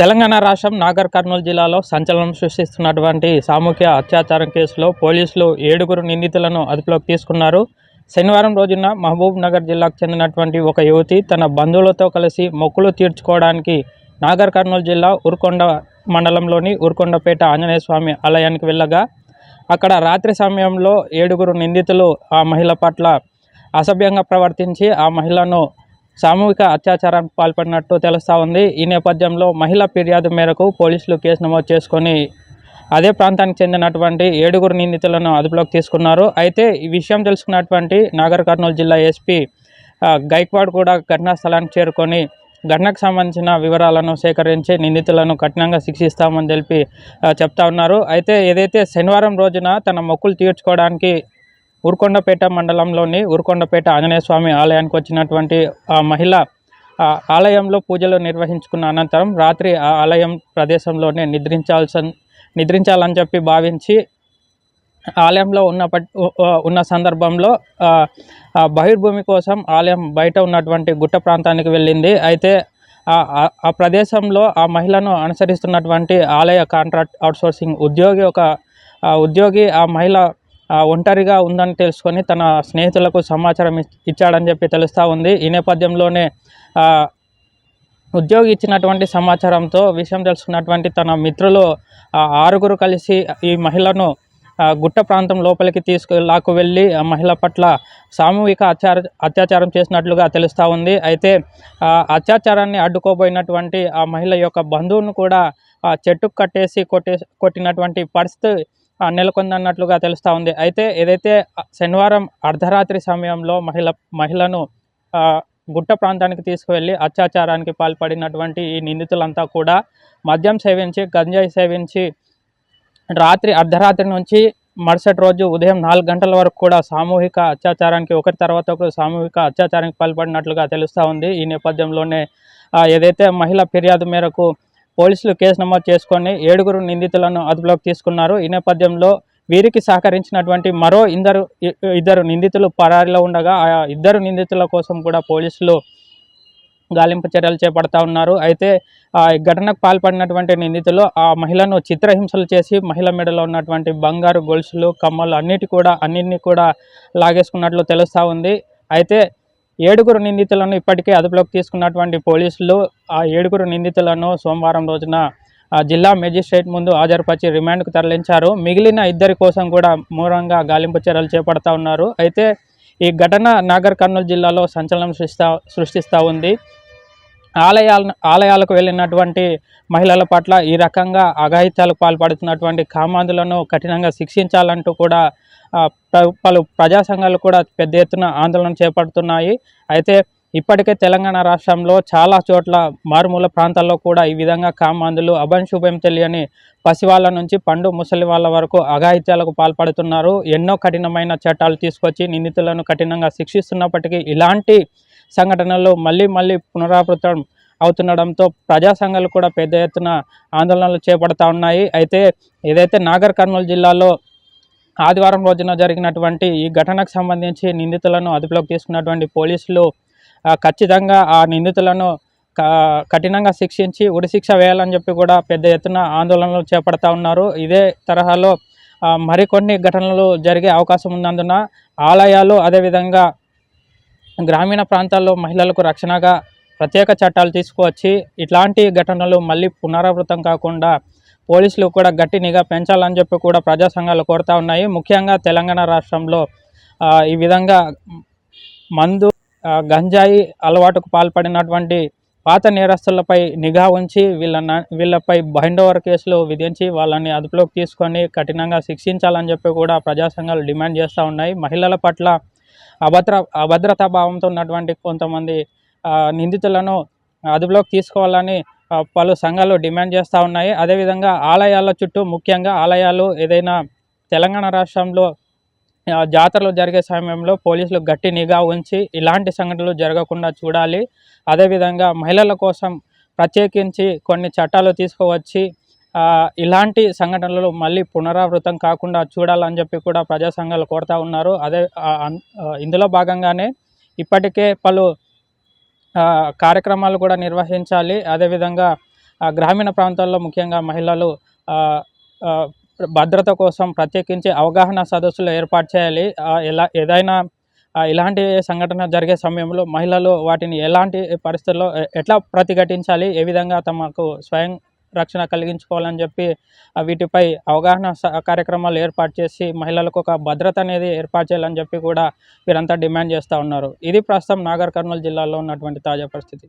తెలంగాణ రాష్ట్రం నాగర్ కర్నూలు జిల్లాలో సంచలనం సృష్టిస్తున్నటువంటి సామూహిక అత్యాచారం కేసులో పోలీసులు 7 నిందితులను అదుపులోకి తీసుకున్నారు. శనివారం రోజున మహబూబ్ నగర్ జిల్లాకు చెందినటువంటి ఒక యువతి తన బంధువులతో కలిసి మొక్కులు తీర్చుకోవడానికి నాగర్ కర్నూలు జిల్లా ఉరుకొండ మండలంలోని ఉరుకొండపేట ఆంజనేయ స్వామి ఆలయానికి వెళ్ళగా అక్కడ రాత్రి సమయంలో 7 నిందితులు ఆ మహిళ పట్ల అసభ్యంగా ప్రవర్తించి ఆ మహిళను సామూహిక అత్యాచారానికి పాల్పడినట్టు తెలుస్తూ ఉంది. ఈ నేపథ్యంలో మహిళ ఫిర్యాదు మేరకు పోలీసులు కేసు నమోదు చేసుకొని అదే ప్రాంతానికి చెందినటువంటి 7 నిందితులను అదుపులోకి తీసుకున్నారు. అయితే ఈ విషయం తెలుసుకున్నటువంటి నాగర్ కర్నూలు జిల్లా ఎస్పీ గైక్వాడ్ కూడా ఘటనా స్థలానికి చేరుకొని ఘటనకు సంబంధించిన వివరాలను సేకరించి నిందితులను కఠినంగా శిక్షిస్తామని తెలిపి చెప్తా ఉన్నారు. అయితే ఏదైతే శనివారం రోజున తన మొక్కులు తీర్చుకోవడానికి ఉరుకొండపేట మండలంలోని ఉరుకొండపేట ఆంజనేయ స్వామి ఆలయానికి వచ్చినటువంటి ఆ మహిళ ఆలయంలో పూజలు నిర్వహించుకున్న అనంతరం రాత్రి ఆ ఆలయం ప్రదేశంలోనే నిద్రించాలని చెప్పి భావించి ఆలయంలో ఉన్న సందర్భంలో బహిర్భూమి కోసం ఆలయం బయట ఉన్నటువంటి గుట్ట ప్రాంతానికి వెళ్ళింది. అయితే ఆ ప్రదేశంలో ఆ మహిళను అనుసరిస్తున్నటువంటి ఆలయ కాంట్రాక్ట్ అవుట్సోర్సింగ్ ఉద్యోగి ఆ మహిళ ఒంటరిగా ఉందని తెలుసుకొని తన స్నేహితులకు సమాచారం ఇచ్చాడని చెప్పి తెలుస్తూ ఉంది. ఈ నేపథ్యంలోనే ఉద్యోగి ఇచ్చినటువంటి సమాచారంతో విషయం తెలుసుకున్నటువంటి తన మిత్రులు 6 కలిసి ఈ మహిళను గుట్ట ప్రాంతం లోపలికి లాక్కు వెళ్ళి ఆ మహిళ పట్ల సామూహిక అత్యాచారం చేసినట్లుగా తెలుస్తూ ఉంది. అయితే అత్యాచారాన్ని అడ్డుకోబోయినటువంటి ఆ మహిళ యొక్క బంధువును కూడా చెట్టుకు కట్టేసి కొట్టినటువంటి పరిస్థితి నెలకొందన్నట్లుగా తెలుస్తూ ఉంది. అయితే ఏదైతే శనివారం అర్ధరాత్రి సమయంలో మహిళను గుట్ట ప్రాంతానికి తీసుకువెళ్ళి అత్యాచారానికి పాల్పడినటువంటి ఈ నిందితులంతా కూడా మద్యం సేవించి గంజాయి సేవించి రాత్రి అర్ధరాత్రి నుంచి మరుసటి రోజు ఉదయం 4 గంటల వరకు కూడా సామూహిక అత్యాచారానికి ఒకరి తర్వాత ఒకరు సామూహిక అత్యాచారానికి పాల్పడినట్లుగా తెలుస్తూ ఉంది. ఈ నేపథ్యంలోనే ఏదైతే మహిళ ఫిర్యాదు మేరకు పోలీసులు కేసు నమోదు చేసుకొని 7 నిందితులను అదుపులోకి తీసుకున్నారు. ఈ నేపథ్యంలో వీరికి సహకరించినటువంటి మరో ఇద్దరు నిందితులు పరారీలో ఉండగా ఆ 2 నిందితుల కోసం కూడా పోలీసులు గాలింపు చర్యలు చేపడతా ఉన్నారు. అయితే ఘటనకు పాల్పడినటువంటి నిందితులు ఆ మహిళను చిత్రహింసలు చేసి మహిళ మెడలో ఉన్నటువంటి బంగారు గొలుసులు కమ్మలు అన్నిటిని కూడా లాగేసుకున్నట్లు తెలుస్తూ ఉంది. అయితే 7 నిందితులను ఇప్పటికే అదుపులోకి తీసుకున్నటువంటి పోలీసులు ఆ 7 నిందితులను సోమవారం రోజున జిల్లా మేజిస్ట్రేట్ ముందు హాజరుపరిచి రిమాండ్కు తరలించారు. మిగిలిన 2 కోసం కూడా మూలంగా గాలింపు చర్యలు చేపడతా ఉన్నారు. అయితే ఈ ఘటన నాగర్ కర్నూలు జిల్లాలో సంచలనం సృష్టిస్తూ ఉంది. ఆలయాలకు వెళ్ళినటువంటి మహిళల పట్ల ఈ రకంగా అఘాయిత్యాలకు పాల్పడుతున్నటువంటి కామాంధులను కఠినంగా శిక్షించాలంటూ కూడా పలు ప్రజా సంఘాలు కూడా పెద్ద ఎత్తున ఆందోళన చేపడుతున్నాయి. అయితే ఇప్పటికే తెలంగాణ రాష్ట్రంలో చాలా చోట్ల మారుమూల ప్రాంతాల్లో కూడా ఈ విధంగా కామాంధులు అభంశుభం తెలియని పసివాళ్ళ నుంచి పండు ముసలి వాళ్ళ వరకు అఘాయిత్యాలకు పాల్పడుతున్నారు. ఎన్నో కఠినమైన చట్టాలు తీసుకొచ్చి నిందితులను కఠినంగా శిక్షిస్తున్నప్పటికీ ఇలాంటి సంఘటనలు మళ్ళీ పునరావృతం అవుతుండడంతో ప్రజా సంఘాలు కూడా పెద్ద ఎత్తున ఆందోళనలు చేపడతా ఉన్నాయి. అయితే ఏదైతే నాగర్ కర్నూలు జిల్లాలో ఆదివారం రోజున జరిగినటువంటి ఈ ఘటనకు సంబంధించి నిందితులను అదుపులోకి తీసుకున్నటువంటి పోలీసులు ఖచ్చితంగా ఆ నిందితులను కఠినంగా శిక్షించి ఉరిశిక్ష వేయాలని చెప్పి కూడా పెద్ద ఎత్తున ఆందోళనలు చేపడతా ఉన్నారు. ఇదే తరహాలో మరికొన్ని ఘటనలు జరిగే అవకాశం ఉన్నందున ఆలయాలు అదేవిధంగా గ్రామీణ ప్రాంతాల్లో మహిళలకు రక్షణగా ప్రత్యేక చట్టాలు తీసుకువచ్చి ఇట్లాంటి ఘటనలు మళ్ళీ పునరావృతం కాకుండా పోలీసులు కూడా గట్టి నిఘా పెంచాలని చెప్పి కూడా ప్రజా సంఘాలు కోరుతూ ఉన్నాయి. ముఖ్యంగా తెలంగాణ రాష్ట్రంలో ఈ విధంగా మందు గంజాయి అలవాటుకు పాల్పడినటువంటి పాత నేరస్తులపై నిఘా ఉంచి వీళ్ళపై బైండ్ ఓవర్ కేసులు విధించి వాళ్ళని అదుపులోకి తీసుకొని కఠినంగా శిక్షించాలని చెప్పి కూడా ప్రజా సంఘాలు డిమాండ్ చేస్తూ ఉన్నాయి. మహిళల పట్ల అభద్రతా భావంతో ఉన్నటువంటి కొంతమంది నిందితులను అదుపులోకి తీసుకోవాలని పలు సంఘాలు డిమాండ్ చేస్తూ ఉన్నాయి. అదేవిధంగా ఆలయాల చుట్టూ ముఖ్యంగా ఆలయాలు ఏదైనా తెలంగాణ రాష్ట్రంలో జాతరలు జరిగే సమయంలో పోలీసులు గట్టి నిఘా ఉంచి ఇలాంటి సంఘటనలు జరగకుండా చూడాలి. అదేవిధంగా మహిళల కోసం ప్రత్యేకించి కొన్ని చట్టాలు తీసుకువచ్చి ఇలాంటి సంఘటనలు మళ్ళీ పునరావృతం కాకుండా చూడాలని చెప్పి కూడా ప్రజా సంఘాలు కోరుతూ ఉన్నారు. ఇందులో భాగంగానే ఇప్పటికే పలు కార్యక్రమాలు కూడా నిర్వహించాలి. అదేవిధంగా గ్రామీణ ప్రాంతాల్లో ముఖ్యంగా మహిళలు ఆ, ఆ, భద్రత కోసం ప్రత్యేకించి అవగాహన సదస్సులు ఏర్పాటు చేయాలి. ఏదైనా ఇలాంటి సంఘటన జరిగే సమయంలో మహిళలు వాటిని ఎలాంటి పరిస్థితుల్లో ఎట్లా ప్రతిఘటించాలి, ఏ విధంగా తమకు స్వయం రక్షణ కలిగించుకోవాలని చెప్పి వీటిపై అవగాహన కార్యక్రమాలు ఏర్పాటు చేసి మహిళలకు ఒక భద్రత అనేది ఏర్పాటు చేయాలని చెప్పి కూడా వీరంతా డిమాండ్ చేస్తూ ఉన్నారు. ఇది ప్రస్తుతం నాగర్ కర్నూలు జిల్లాలో ఉన్నటువంటి తాజా పరిస్థితి.